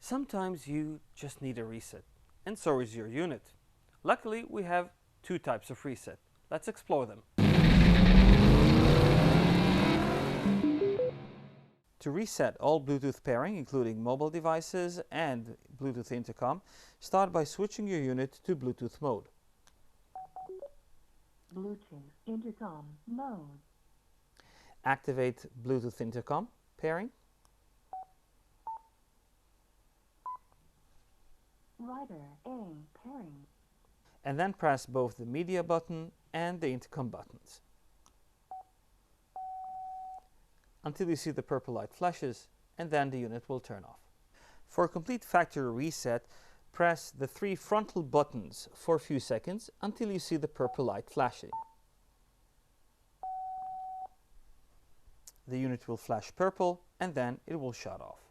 Sometimes you just need a reset, and so is your unit. Luckily, we have two types of reset. Let's explore them. To reset all Bluetooth pairing, including mobile devices and Bluetooth intercom, start by switching your unit to Bluetooth mode. Bluetooth intercom mode. Activate Bluetooth intercom pairing. Rider A pairing. And then press both the media button and the intercom buttons until you see the purple light flashes, and then the unit will turn off. For a complete factory reset, press the three frontal buttons for a few seconds until you see the purple light flashing. The unit will flash purple and then it will shut off.